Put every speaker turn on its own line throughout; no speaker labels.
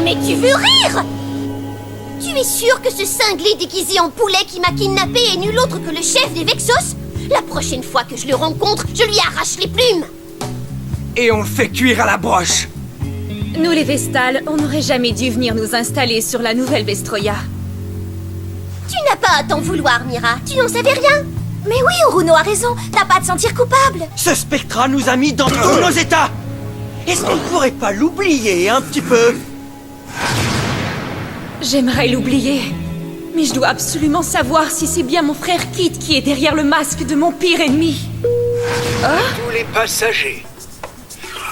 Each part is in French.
mais tu veux rire? Tu es sûr que ce cinglé déguisé en poulet qui m'a kidnappé est nul autre que le chef des Vexos? La prochaine fois que je le rencontre, je lui arrache les plumes.
Et on le fait cuire à la broche.
Nous les Vestales, on n'aurait jamais dû venir nous installer sur la nouvelle Vestroia.
Tu n'as pas à t'en vouloir, Mira. Tu n'en savais rien.
Mais oui, Uruno a raison. T'as pas à te sentir coupable.
Ce Spectra nous a mis dans tous nos états. Est-ce qu'on ne pourrait pas l'oublier un petit peu?
J'aimerais l'oublier. Mais je dois absolument savoir si c'est bien mon frère Kit qui est derrière le masque de mon pire ennemi.
Tous les passagers,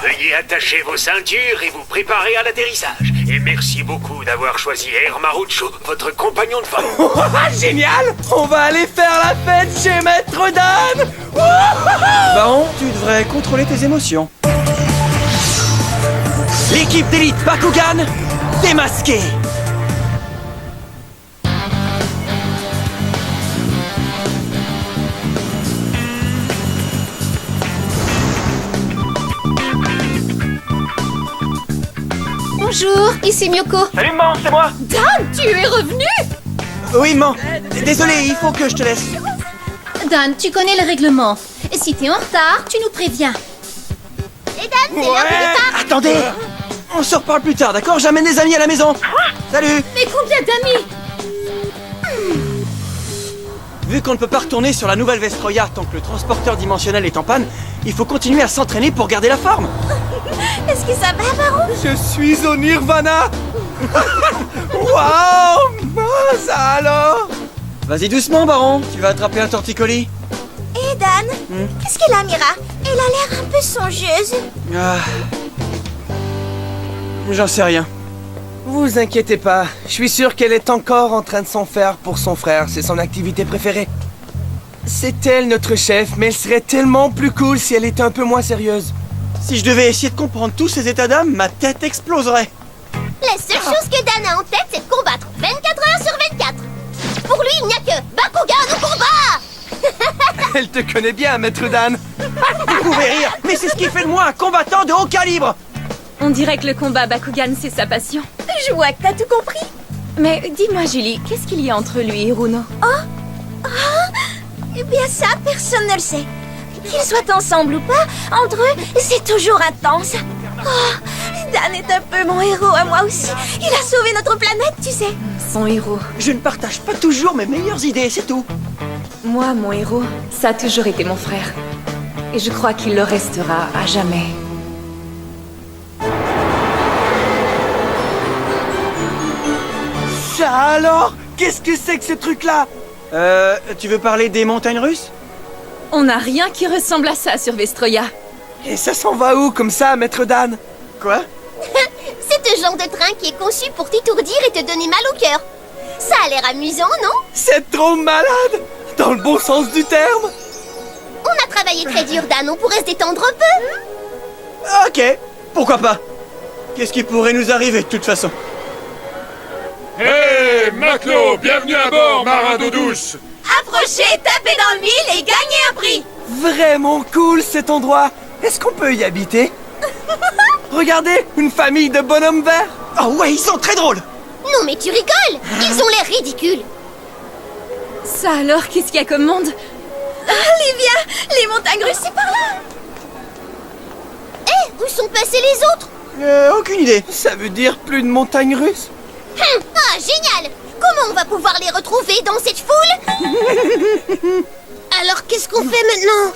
veuillez attacher vos ceintures et vous préparer à l'atterrissage. Et merci beaucoup d'avoir choisi Air Marucho, votre compagnon de vol.
Génial! On va aller faire la fête chez Maître Dan!
Baron, tu devrais contrôler tes émotions. L'équipe d'élite Bakugan, démasquée.
Bonjour, ici Myoko.
Salut maman, c'est moi!
Dan, tu es revenu?
Oui, maman. Désolé, il faut que je te laisse.
Dan, tu connais le règlement. Et si t'es en retard, tu nous préviens. Et Dan, c'est l'heure du départ.
Attendez. On se reparle plus tard, d'accord? J'amène des amis à la maison. Salut.
Mais combien d'amis?
Vu qu'on ne peut pas retourner sur la nouvelle Vestroia tant que le transporteur dimensionnel est en panne, il faut continuer à s'entraîner pour garder la forme.
Est-ce que ça va, Baron?
Je suis au Nirvana! Waouh! Mince alors!
Vas-y doucement, Baron. Tu vas attraper un torticolis.
Et Dan, qu'est-ce qu'elle a, Mira? Elle a l'air un peu songeuse.
Ah. J'en sais rien.
Vous inquiétez pas, je suis sûr qu'elle est encore en train de s'en faire pour son frère, c'est son activité préférée. C'est elle notre chef, mais elle serait tellement plus cool si elle était un peu moins sérieuse.
Si je devais essayer de comprendre tous ces états d'âme, ma tête exploserait.
La seule chose que Dan a en tête, c'est de combattre 24 heures sur 24. Pour lui, il n'y a que Bakugan au combat.
Elle te connaît bien, Maître Dan.
Vous pouvez rire, mais c'est ce qui fait de moi un combattant de haut calibre.
On dirait que le combat Bakugan, c'est sa passion.
Je vois que t'as tout compris.
Mais dis-moi, Julie, qu'est-ce qu'il y a entre lui et Runo?
Eh bien ça, personne ne le sait. Qu'ils soient ensemble ou pas, entre eux, c'est toujours intense. Oh, Dan est un peu mon héros à moi aussi. Il a sauvé notre planète, tu sais.
Son héros.
Je ne partage pas toujours mes meilleures idées, c'est tout.
Moi, mon héros, ça a toujours été mon frère. Et je crois qu'il le restera à jamais.
Ça alors? Qu'est-ce que c'est que ce truc-là?
Tu veux parler des montagnes russes?
On n'a rien qui ressemble à ça sur Vestroia.
Et ça s'en va où comme ça, Maître Dan?
Quoi?
C'est ce genre de train qui est conçu pour t'étourdir et te donner mal au cœur. Ça a l'air amusant, non?
C'est trop malade! Dans le bon sens du terme!
On a travaillé très dur, Dan. On pourrait se détendre un peu.
Ok, pourquoi pas? Qu'est-ce qui pourrait nous arriver de toute façon?
Hey, matelot, bienvenue à bord, marin d'eau douce.
Approchez, tapez dans le mille et gagnez un prix.
Vraiment cool cet endroit! Est-ce qu'on peut y habiter? Regardez, une famille de bonhommes verts!
Oh ouais, ils sont très drôles!
Non, mais tu rigoles. Ils ont l'air ridicules.
Ça alors, qu'est-ce qu'il y a comme monde?
Olivia, les montagnes russes, c'est par là.
Où sont passés les autres?
Aucune idée.
Ça veut dire plus de montagnes russes?
Ah, génial. Comment on va pouvoir les retrouver dans cette foule? Alors, qu'est-ce qu'on fait maintenant?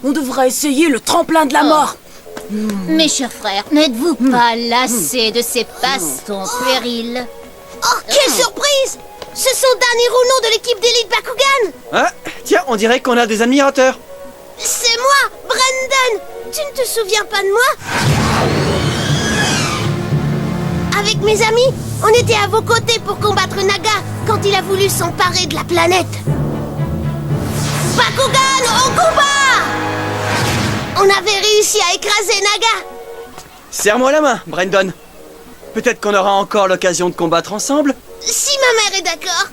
On devra essayer le tremplin de la mort.
Mes chers frères, n'êtes-vous pas lassés de ces bastons puérils? Oh, quelle surprise! Ce sont Dan et Runo de l'équipe d'élite Bakugan!
Ah, tiens, on dirait qu'on a des admirateurs.
C'est moi, Brandon! Tu ne te souviens pas de moi? Avec mes amis, on était à vos côtés pour combattre Naga quand il a voulu s'emparer de la planète. Bakugan, au combat! On avait réussi à écraser Naga.
Serre-moi la main, Brandon. Peut-être qu'on aura encore l'occasion de combattre ensemble.
Si ma mère est d'accord.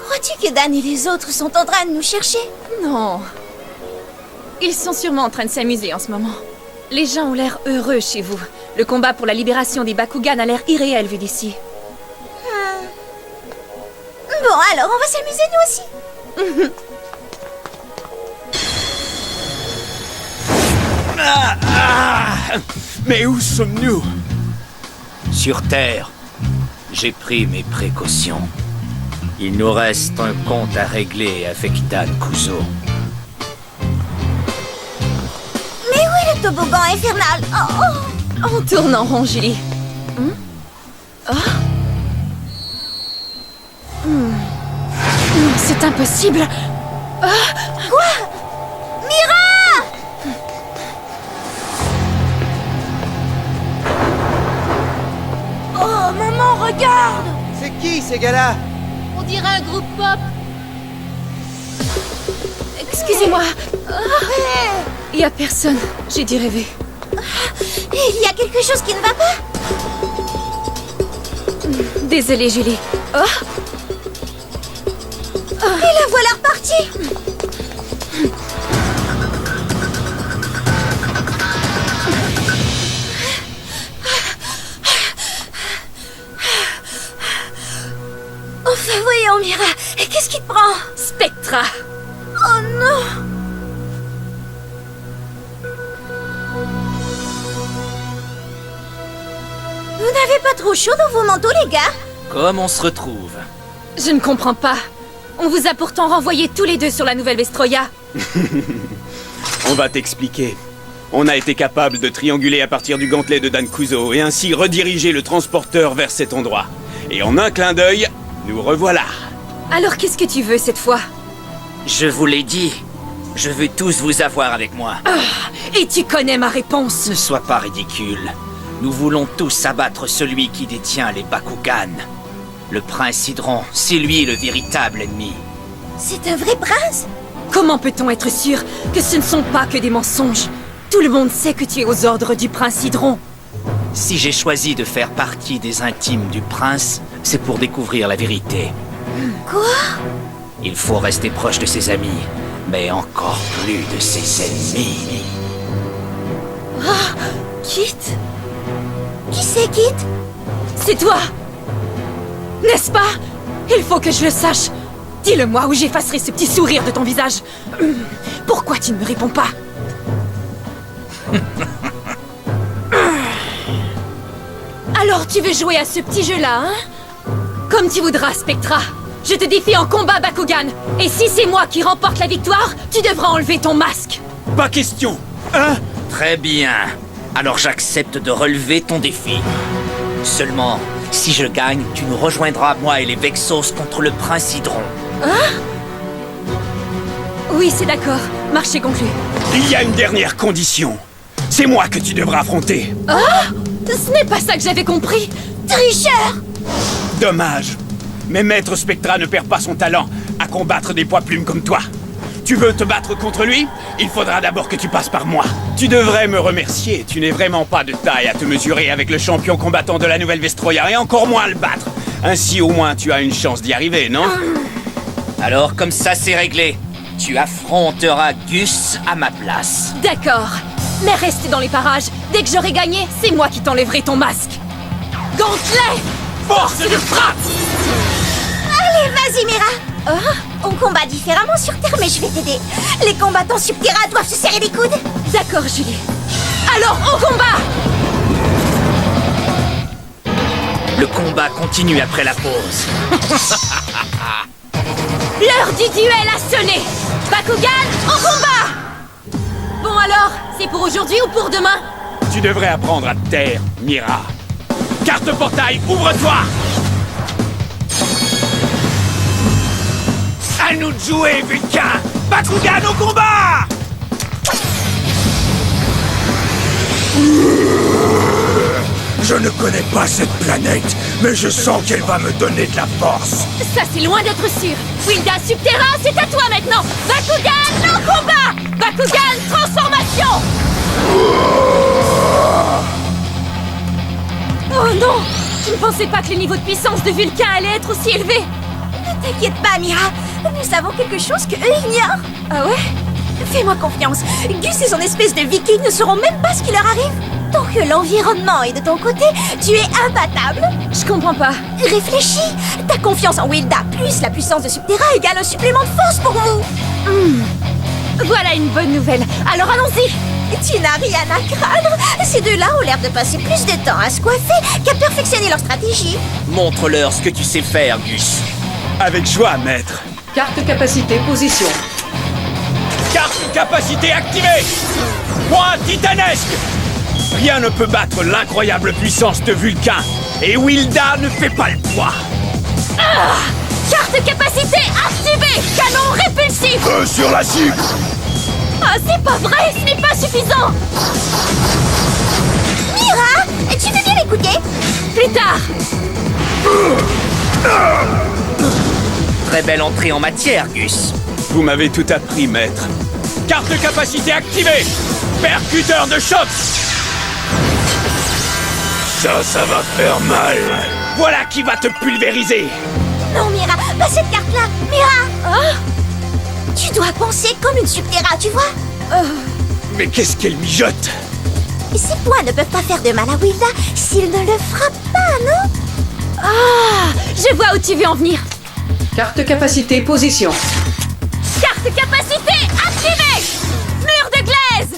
Crois-tu que Dan et les autres sont en train de nous chercher?
Non. Ils sont sûrement en train de s'amuser en ce moment. Les gens ont l'air heureux chez vous. Le combat pour la libération des Bakugan a l'air irréel vu d'ici.
Bon, alors on va s'amuser nous aussi.
Mais où sommes-nous?
Sur Terre, j'ai pris mes précautions. Il nous reste un compte à régler avec Dan Kuzo.
Mais où est le toboggan infernal?
On tourne en rond, Julie. Non, c'est impossible.
Oh, maman, regarde!
C'est qui ces gars-là?
On dirait un groupe pop.
Excusez-moi. Il y a personne. J'ai dû rêver.
Il y a quelque chose qui ne va pas?
Désolée, Julie.
Et la voilà repartie! Enfin, voyons, Mira. Et qu'est-ce qui te prend?
Spectra.
Oh non! Vous n'avez pas trop chaud dans vos manteaux, les gars?
Comme on se retrouve?
Je ne comprends pas. On vous a pourtant renvoyés tous les deux sur la nouvelle Vestroya.
On va t'expliquer. On a été capable de trianguler à partir du gantelet de Dan Kuzo et ainsi rediriger le transporteur vers cet endroit. Et en un clin d'œil, nous revoilà.
Alors qu'est-ce que tu veux cette fois?
Je vous l'ai dit. Je veux tous vous avoir avec moi.
Et tu connais ma réponse.
Ne sois pas ridicule. Nous voulons tous abattre celui qui détient les Bakugan. Le prince Hydron, c'est lui le véritable ennemi.
C'est un vrai prince?
Comment peut-on être sûr que ce ne sont pas que des mensonges? Tout le monde sait que tu es aux ordres du prince Hydron.
Si j'ai choisi de faire partie des intimes du prince, c'est pour découvrir la vérité.
Quoi?
Il faut rester proche de ses amis, mais encore plus de ses ennemis.
Kit?
Qui c'est, Kit?
C'est toi! N'est-ce pas? Il faut que je le sache. Dis-le-moi ou j'effacerai ce petit sourire de ton visage. Pourquoi tu ne me réponds pas? Alors tu veux jouer à ce petit jeu-là, hein? Comme tu voudras, Spectra. Je te défie en combat, Bakugan. Et si c'est moi qui remporte la victoire, tu devras enlever ton masque.
Pas question, hein?
Très bien. Alors j'accepte de relever ton défi. Seulement, si je gagne, tu nous rejoindras, moi et les Vexos, contre le prince Hydron.
Oui, c'est d'accord. Marché conclu.
Il y a une dernière condition. C'est moi que tu devras affronter.
Ce n'est pas ça que j'avais compris.
Tricheur!
Dommage. Mais Maître Spectra ne perd pas son talent à combattre des poids-plumes comme toi. Tu veux te battre contre lui? Il faudra d'abord que tu passes par moi. Tu devrais me remercier. Tu n'es vraiment pas de taille à te mesurer avec le champion combattant de la nouvelle Vestroya et encore moins à le battre. Ainsi au moins tu as une chance d'y arriver, non?
Alors comme ça c'est réglé. Tu affronteras Gus à ma place.
D'accord. Mais reste dans les parages. Dès que j'aurai gagné, c'est moi qui t'enlèverai ton masque. Gantelet!
Force de frappe!
Allez, vas-y, Mira! On combat différemment sur Terre, mais je vais t'aider. Les combattants sur Terra doivent se serrer les coudes.
D'accord, Julie. Alors, au combat!
Le combat continue après la pause.
L'heure du duel a sonné! Bakugan, au combat! Bon alors, c'est pour aujourd'hui ou pour demain?
Tu devrais apprendre à te taire, Mira. Carte portail, ouvre-toi! À nous de jouer, Vulcain! Bakugan au combat! Je ne connais pas cette planète, mais je sens qu'elle va me donner de la force.
Ça, c'est loin d'être sûr. Wilda Subterra, c'est à toi maintenant. Bakugan, au combat! Bakugan, transformation! Oh non! Je ne pensais pas que le niveau de puissance de Vulcain allait être aussi élevé.
Ne t'inquiète pas, Mira. Nous savons quelque chose que eux ignorent.
Ah ouais?
Fais-moi confiance. Gus et son espèce de viking ne sauront même pas ce qui leur arrive. Tant que l'environnement est de ton côté, tu es imbattable.
Je comprends pas.
Réfléchis. Ta confiance en Wilda plus la puissance de Subterra égale un supplément de force pour nous.
Voilà une bonne nouvelle. Alors allons-y.
Tu n'as rien à craindre. Ces deux-là ont l'air de passer plus de temps à se coiffer qu'à perfectionner leur stratégie.
Montre-leur ce que tu sais faire, Gus.
Avec joie, maître.
Carte capacité position.
Carte capacité activée. Point titanesque. Rien ne peut battre l'incroyable puissance de Vulcain. Et Wilda ne fait pas le poids.
Carte capacité activée. Canon répulsif.
Feu sur la cible.
Ah, c'est pas vrai, ce n'est pas suffisant.
Mira, tu veux bien m'écouter?
Plus tard.
Très belle entrée en matière, Gus.
Vous m'avez tout appris, maître. Carte capacité activée. Percuteur de choc.
Ça va faire mal.
Voilà qui va te pulvériser.
Non, Mira, pas cette carte-là. Mira, tu dois penser comme une Subterra, tu vois?
Mais qu'est-ce qu'elle mijote?
Ces points ne peuvent pas faire de mal à Wilda s'il ne le frappe pas, non?
Ah, je vois où tu veux en venir.
Carte capacité position.
Carte capacité activée. Mur de glaise.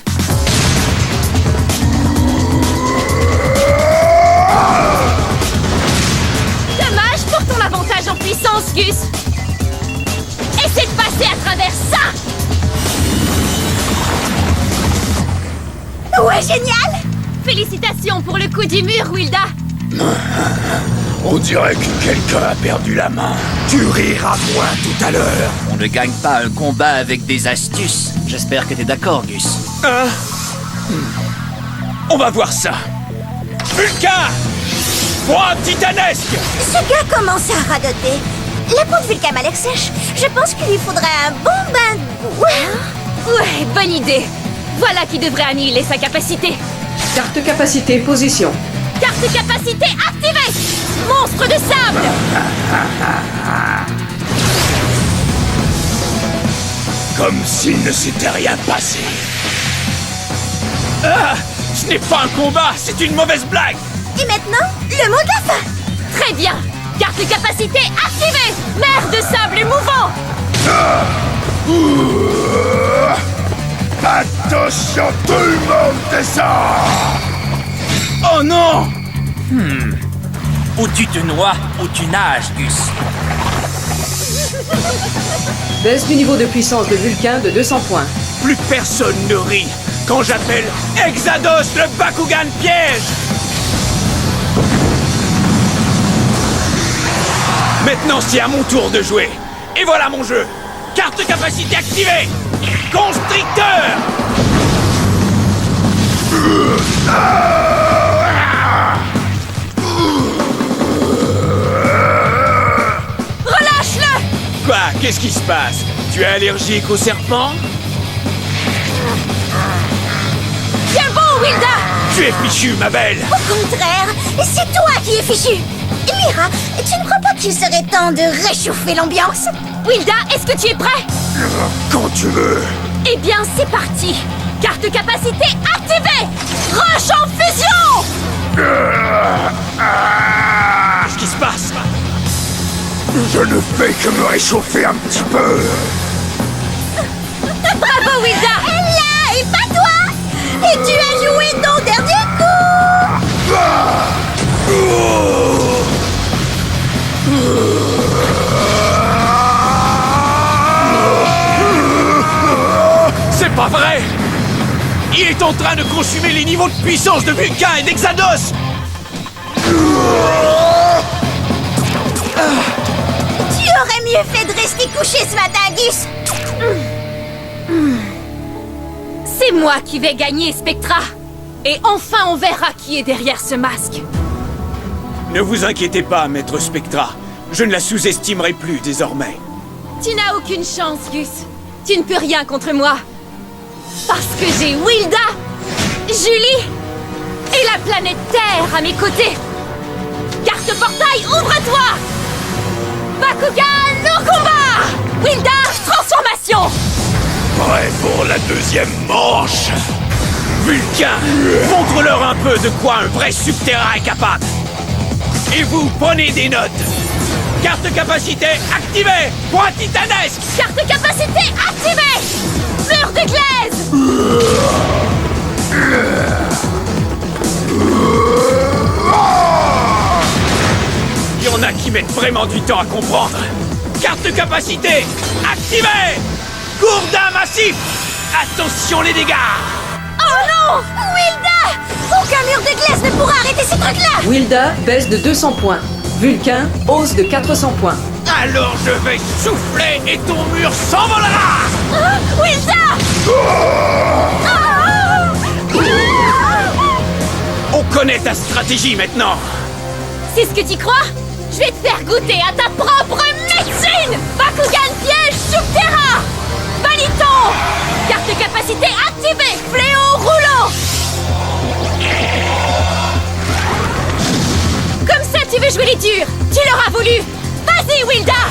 Dommage pour ton avantage en puissance, Gus. Essaie de passer à travers ça.
Ouais, génial!
Félicitations pour le coup du mur, Wilda.
On dirait que quelqu'un a perdu la main. Tu riras moins tout à l'heure.
On ne gagne pas un combat avec des astuces. J'espère que t'es d'accord, Gus.
On va voir ça. Vulcain. Point titanesque.
Ce gars commence à radoter. La peau de Vulcain m'a l'air sèche. Je pense qu'il lui faudrait un bon bain de boue.
Ouais, bonne idée. Voilà qui devrait annihiler sa capacité.
Carte capacité position.
Carte capacité activée. Monstre de sable.
Comme s'il ne s'était rien passé.
Ah, ce n'est pas un combat, c'est une mauvaise blague.
Et maintenant, le mot de la fin.
Très bien. Carte capacité activée. Mer de sable mouvant.
Attention, tout le monde descend.
Oh non.
Ou tu te noies, ou tu nages, Gus.
Baisse du niveau de puissance de Vulcain de 200 points.
Plus personne ne rit quand j'appelle Exados le Bakugan piège. Maintenant, c'est à mon tour de jouer. Et voilà mon jeu. Carte capacité activée. Constricteur.
Relâche-le.
Quoi? Qu'est-ce qui se passe? Tu es allergique aux serpents?
Tiens bon, Wilda.
Tu es fichu, ma belle.
Au contraire, c'est toi qui es fichu. Mira, tu ne crois pas qu'il serait temps de réchauffer l'ambiance?
Wilda, est-ce que tu es prêt?
Quand tu veux.
Eh bien, c'est parti. Carte capacité activée. Rush en fusion.
Qu'est-ce qui se passe?
Je ne fais que me réchauffer un petit peu.
Bravo, Wilda.
Elle là, et pas toi! Et tu as joué ton dernier coup!
C'est pas vrai! Il est en train de consumer les niveaux de puissance de Vulcain et d'Exados!
Tu aurais mieux fait de rester couché ce matin, Gus!
C'est moi qui vais gagner, Spectra. Et enfin, on verra qui est derrière ce masque.
Ne vous inquiétez pas, Maître Spectra. Je ne la sous-estimerai plus désormais.
Tu n'as aucune chance, Gus. Tu ne peux rien contre moi. Parce que j'ai Wilda, Julie et la planète Terre à mes côtés. Carte portail, ouvre-toi! Bakugan au combat! Wilda, transformation!
Prêt pour la deuxième manche?
Vulcain, montre-leur un peu de quoi un vrai subterrain est capable. Et vous, prenez des notes. Carte capacité activée. Point titanesque.
Carte capacité activée! Mur de glaise!
Il y en a qui mettent vraiment du temps à comprendre. Carte capacité activée. Gourdin massif. Attention les dégâts.
Oh non! Wilda! Aucun mur de glace ne pourra arrêter ces trucs-là!
Wilda baisse de 200 points. Vulcain hausse de 400 points.
Alors je vais souffler et ton mur s'envolera.
Wilda!
On connaît ta stratégie maintenant.
C'est ce que tu crois? Je vais te faire goûter à ta propre médecine! Bakugan piège subterrain! Baliton! Carte capacité activée! Fléau roulant! Comme ça tu veux jouer les durs! Tu l'auras voulu! Vas-y, Wilda!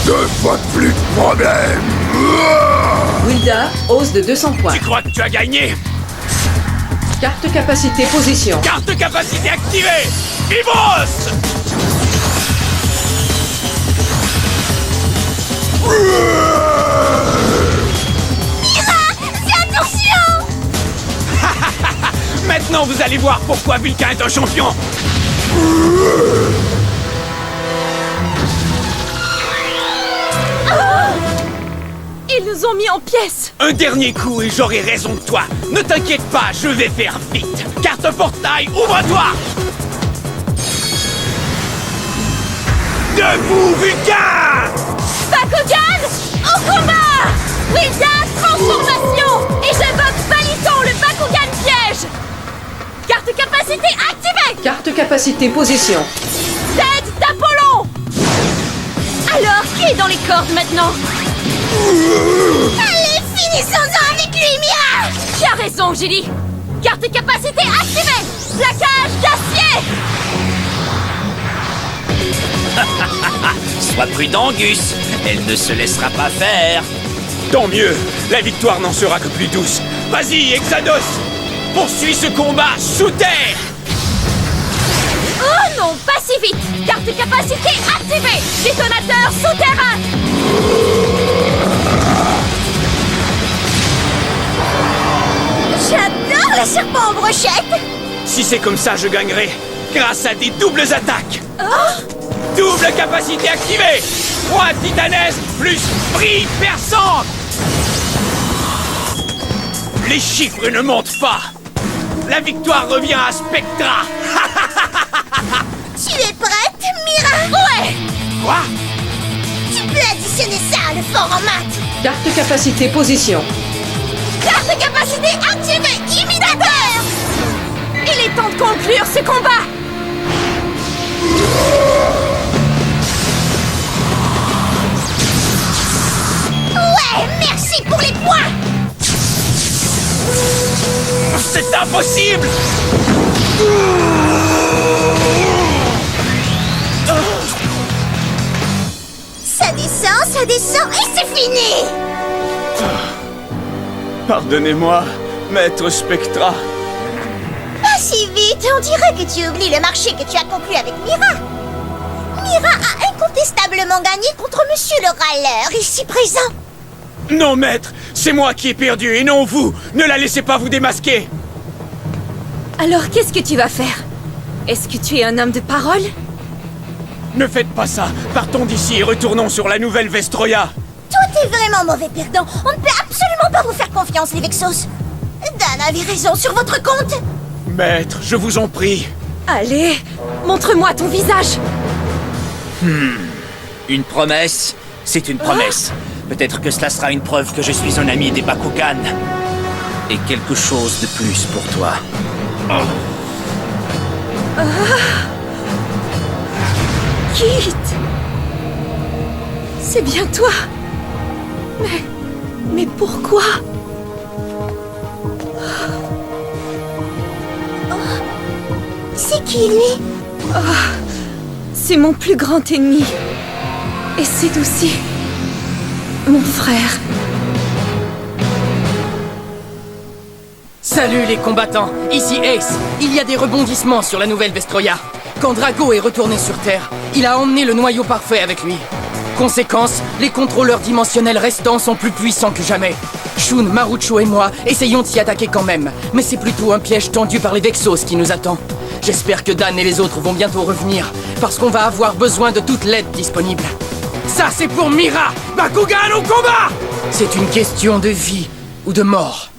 2 fois plus de problème.
Wilda hausse de 200 points.
Tu crois que tu as gagné?
Carte capacité position.
Carte capacité activée! Vivos!
Attention!
Maintenant vous allez voir pourquoi Vulcain est un champion.
Ils nous ont mis en pièces!
Un dernier coup et j'aurai raison de toi. Ne t'inquiète pas, je vais faire vite. Carte portail, ouvre-toi! Debout, Vulcain!
Bakugan! Au combat! Wilda, transformation! Et j'invoque Baliton, le Bakugan piège! Carte capacité activée!
Carte capacité position.
Tête d'Apollon! Alors, qui est dans les cordes maintenant?
Allez, finissons-en avec lui, Mira!
Tu as raison, Julie! Carte capacité activée! Plaquage d'acier!
Sois prudent, Gus. Elle ne se laissera pas faire.
Tant mieux, la victoire n'en sera que plus douce. Vas-y, Exados! Poursuis ce combat sous terre!
Oh non, pas si vite! Carte capacité activée! Détonateur souterrain!
J'adore le serpent en brochette!
Si c'est comme ça, je gagnerai. Grâce à des doubles attaques. Double capacité activée. Point titanesque plus bris perçante. Les chiffres ne montent pas. La victoire revient à Spectra.
Tu es prête, Mira?
Ouais!
Quoi?
Tu peux additionner ça à le fort en maths!
Carte capacité position.
Carte capacité activée! Imitateur!
Il est temps de conclure ce combat!
Ouais, merci pour les points!
C'est impossible.
Ça descend et c'est fini!
Pardonnez-moi, maître Spectra.
Pas si vite, on dirait que tu oublies le marché que tu as conclu avec Mira. Mira a incontestablement gagné contre Monsieur le Râleur, ici présent.
Non, maître, c'est moi qui ai perdu et non vous. Ne la laissez pas vous démasquer.
Alors qu'est-ce que tu vas faire? Est-ce que tu es un homme de parole?
Ne faites pas ça. Partons d'ici et retournons sur la nouvelle Vestroya.
Toi, t'es vraiment mauvais perdant. On ne peut absolument pas vous faire confiance, les Vexos. Dan avait raison sur votre compte.
Maître, je vous en prie.
Allez, montre-moi ton visage!
Une promesse, c'est une promesse. Peut-être que cela sera une preuve que je suis un ami des Bakugan. Et quelque chose de plus pour toi.
Kit! C'est bien toi! Mais pourquoi?
C'est qui, lui?
C'est mon plus grand ennemi. Et c'est aussi Mon frère...
Salut les combattants, ici Ace. Il y a des rebondissements sur la nouvelle Vestroya. Quand Drago est retourné sur Terre, il a emmené le noyau parfait avec lui. Conséquence, les contrôleurs dimensionnels restants sont plus puissants que jamais. Shun, Marucho et moi essayons d'y attaquer quand même, mais c'est plutôt un piège tendu par les Vexos qui nous attend. J'espère que Dan et les autres vont bientôt revenir, parce qu'on va avoir besoin de toute l'aide disponible. Ça c'est pour Mira! Bakugan au combat! C'est une question de vie ou de mort.